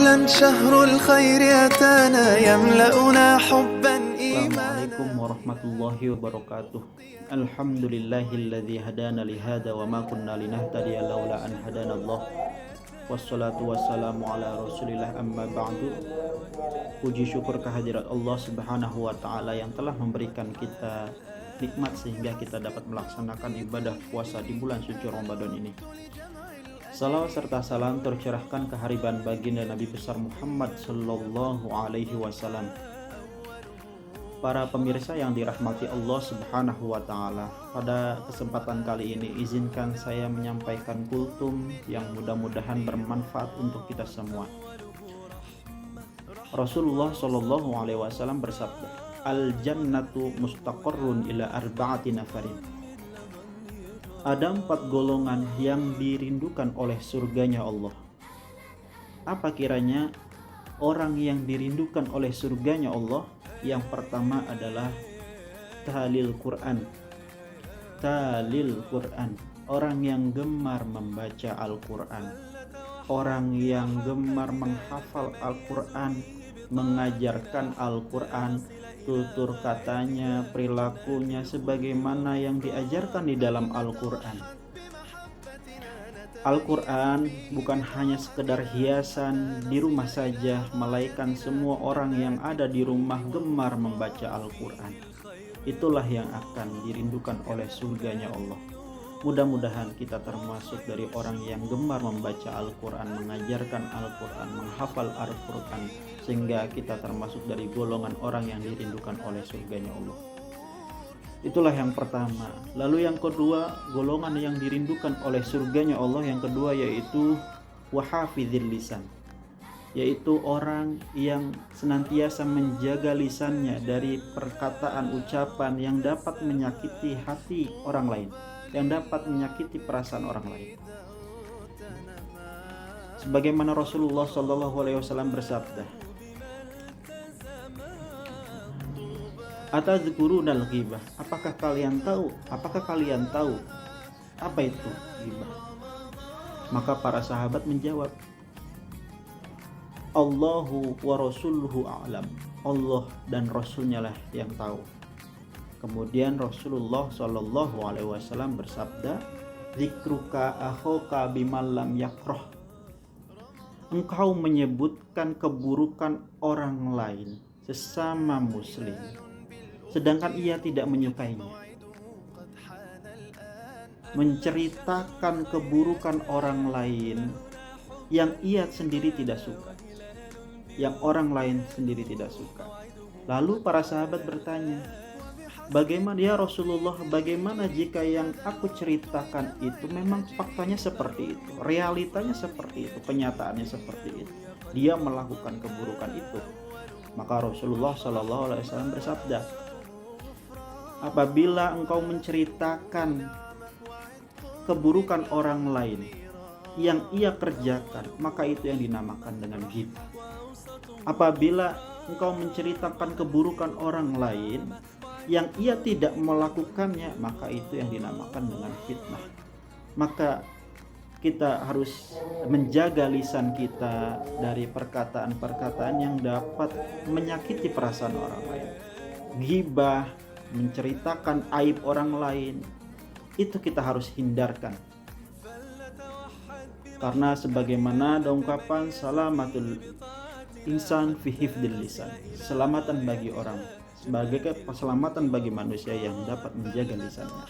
أهلا شهر الخير أتانا يملأنا حبا إيمانا. Assalamualaikum warahmatullahi wabarakatuh. Alhamdulillahilladzi hadana lihada wa ma kunna linahtadiya laula an hadanallah. Wassalatu wassalamu ala Rasulillah amma ba'du. Puji syukur kehadirat Allah Subhanahu wa taala yang telah memberikan kita nikmat sehingga kita dapat melaksanakan ibadah puasa di bulan suci Ramadan ini. Salawat serta salam tercurahkan ke hariban baginda Nabi besar Muhammad sallallahu alaihi wasallam. Para pemirsa yang dirahmati Allah Subhanahu wa taala, pada kesempatan kali ini izinkan saya menyampaikan kultum yang mudah-mudahan bermanfaat untuk kita semua. Rasulullah sallallahu alaihi wasallam bersabda, "Al-jannatu mustaqarrun ila arba'ati nafarin." Ada 4 golongan yang dirindukan oleh surganya Allah. Apa kiranya orang yang dirindukan oleh surganya Allah? Yang pertama adalah talil Quran. Talil Quran, orang yang gemar membaca Al-Quran, orang yang gemar menghafal Al-Quran, mengajarkan Al-Quran, tutur katanya, perilakunya sebagaimana yang diajarkan di dalam Al-Quran. Al-Quran bukan hanya sekedar hiasan di rumah saja, melainkan semua orang yang ada di rumah gemar membaca Al-Quran. Itulah yang akan dirindukan oleh surganya Allah. Mudah-mudahan kita termasuk dari orang yang gemar membaca Al-Quran, mengajarkan Al-Quran, menghafal Al-Quran, sehingga kita termasuk dari golongan orang yang dirindukan oleh surganya Allah. Itulah yang pertama. Lalu yang kedua, golongan yang dirindukan oleh surganya Allah yang kedua yaitu wahafizil lisan, yaitu orang yang senantiasa menjaga lisannya dari perkataan ucapan yang dapat menyakiti hati orang lain, yang dapat menyakiti perasaan orang lain. Sebagaimana Rasulullah SAW bersabda, "Atadzkurunal ghibah?" Apakah kalian tahu apa itu ghibah? Maka para sahabat menjawab, "Allahu wa rasuluhu a'lam." Allah dan Rasulnya lah yang tahu. Kemudian Rasulullah SAW bersabda, "Dzikruka akhoka bimal lam yakrah." Engkau menyebutkan keburukan orang lain sesama muslim sedangkan ia tidak menyukainya. Menceritakan keburukan orang lain yang ia sendiri tidak suka, yang orang lain sendiri tidak suka. Lalu para sahabat bertanya, "Bagaimana ya Rasulullah, bagaimana jika yang aku ceritakan itu memang faktanya seperti itu, realitanya seperti itu, kenyataannya seperti itu, dia melakukan keburukan itu?" Maka Rasulullah SAW bersabda, "Apabila engkau menceritakan keburukan orang lain yang ia kerjakan, maka itu yang dinamakan dengan ghibah. Apabila engkau menceritakan keburukan orang lain yang ia tidak melakukannya, maka itu yang dinamakan dengan fitnah." Maka kita harus menjaga lisan kita dari perkataan-perkataan yang dapat menyakiti perasaan orang lain. Ghibah, menceritakan aib orang lain, itu kita harus hindarkan. Karena sebagaimana ada ungkapan salamatul insan fi hifdil lisan, keselamatan bagi orang sebagai keselamatan bagi manusia yang dapat menjaga lisannya.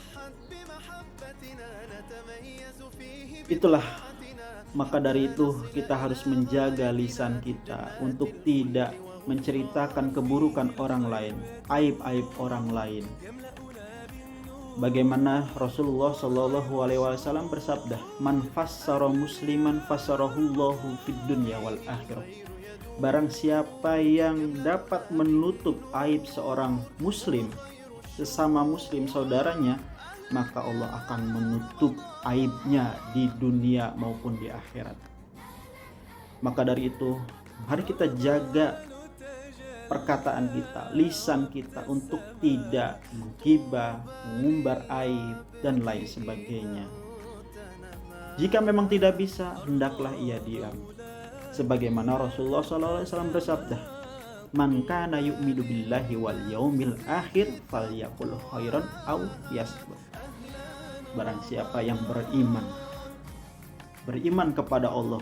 Itulah, maka dari itu kita harus menjaga lisan kita untuk tidak menceritakan keburukan orang lain, aib-aib orang lain. Bagaimana Rasulullah SAW bersabda, "Man fassara musliman fassarahullahu fid dunya wal akhirah." Barang siapa yang dapat menutup aib seorang muslim, sesama muslim saudaranya, maka Allah akan menutup aibnya di dunia maupun di akhirat. Maka dari itu, mari kita jaga perkataan kita, lisan kita untuk tidak menggibah, mengumbar aib dan lain sebagainya. Jika memang tidak bisa, hendaklah ia diam. sebagaimana Rasulullah SAW bersabda, man kana yu'minu billahi wal yaumil akhir falyaqul khairan aw yasmut. Barang siapa yang beriman kepada Allah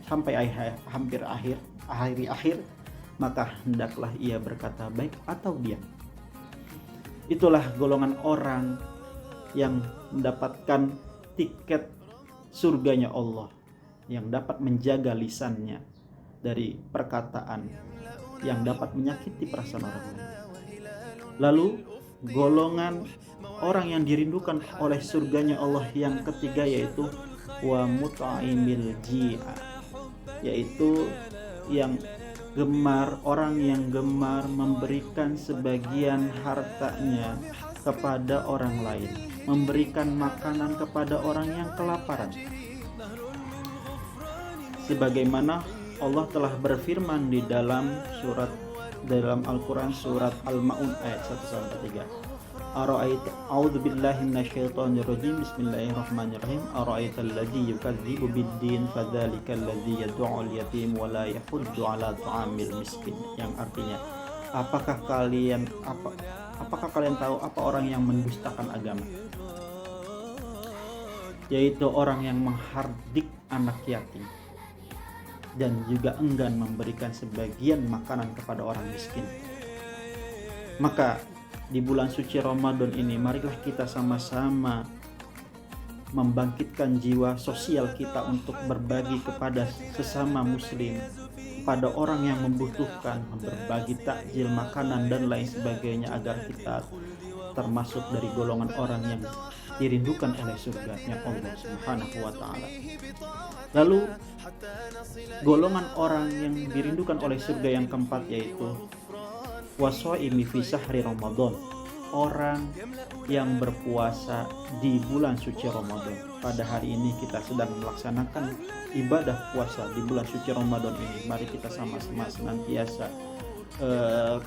sampai hampir akhir, maka hendaklah ia berkata baik atau diam. Itulah golongan orang yang mendapatkan tiket surganya Allah, yang dapat menjaga lisannya dari perkataan yang dapat menyakiti perasaan orang lain. Lalu golongan orang yang dirindukan oleh surganya Allah yang ketiga yaitu wa mut'imil ji'a, yaitu orang yang gemar memberikan sebagian hartanya kepada orang lain, memberikan makanan kepada orang yang kelaparan. Sebagaimana Allah telah berfirman di dalam Al-Quran surat Al-Ma'un ayat 1-3. A'udzu billahi minasyaitonir rajim. Bismillahirrahmanirrahim. Ara'aital ladzi yukadzibu bid-din fadzalikal ladzi yad'ul yatim wa la yahuddu 'ala ta'amil miskin. Yang artinya, apakah kalian tahu apa orang yang mendustakan agama? Yaitu orang yang menghardik anak yatim dan juga enggan memberikan sebagian makanan kepada orang miskin. Maka di bulan suci Ramadan ini, marilah kita sama-sama membangkitkan jiwa sosial kita untuk berbagi kepada sesama muslim, kepada orang yang membutuhkan, berbagi takjil, makanan dan lain sebagainya, agar kita termasuk dari golongan orang yang dirindukan oleh surganya Allah Subhanahu wa ta'ala. Lalu golongan orang yang dirindukan oleh surga yang keempat yaitu waswaimi fi syahri Ramadan, orang yang berpuasa di bulan suci Ramadan. Pada hari ini kita sedang melaksanakan ibadah puasa di bulan suci Ramadan ini. Mari kita sama-sama senantiasa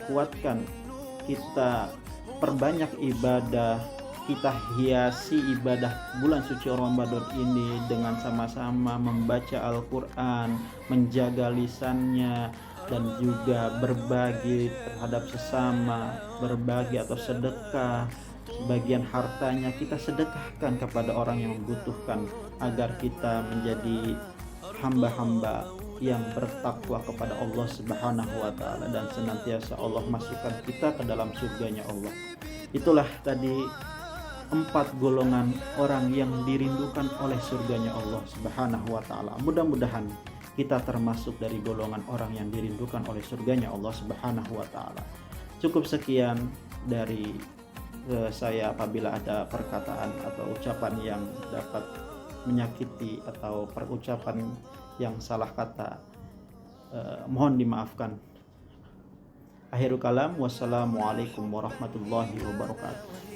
kuatkan, kita perbanyak ibadah, kita hiasi ibadah bulan suci Ramadan ini dengan sama-sama membaca Al-Quran, menjaga lisannya, dan juga berbagi terhadap sesama, berbagi atau sedekah. Sebagian hartanya kita sedekahkan kepada orang yang membutuhkan, agar kita menjadi hamba-hamba yang bertakwa kepada Allah Subhanahu wa ta'ala, dan senantiasa Allah masukkan kita ke dalam surganya Allah. Itulah tadi 4 golongan orang yang dirindukan oleh surganya Allah Subhanahu wa ta'ala. Mudah-mudahan kita termasuk dari golongan orang yang dirindukan oleh surganya Allah Subhanahu wa ta'ala. Cukup sekian dari saya. Apabila ada perkataan atau ucapan yang dapat menyakiti atau perucapan yang salah kata, mohon dimaafkan. Akhirul kalam, wassalamualaikum warahmatullahi wabarakatuh.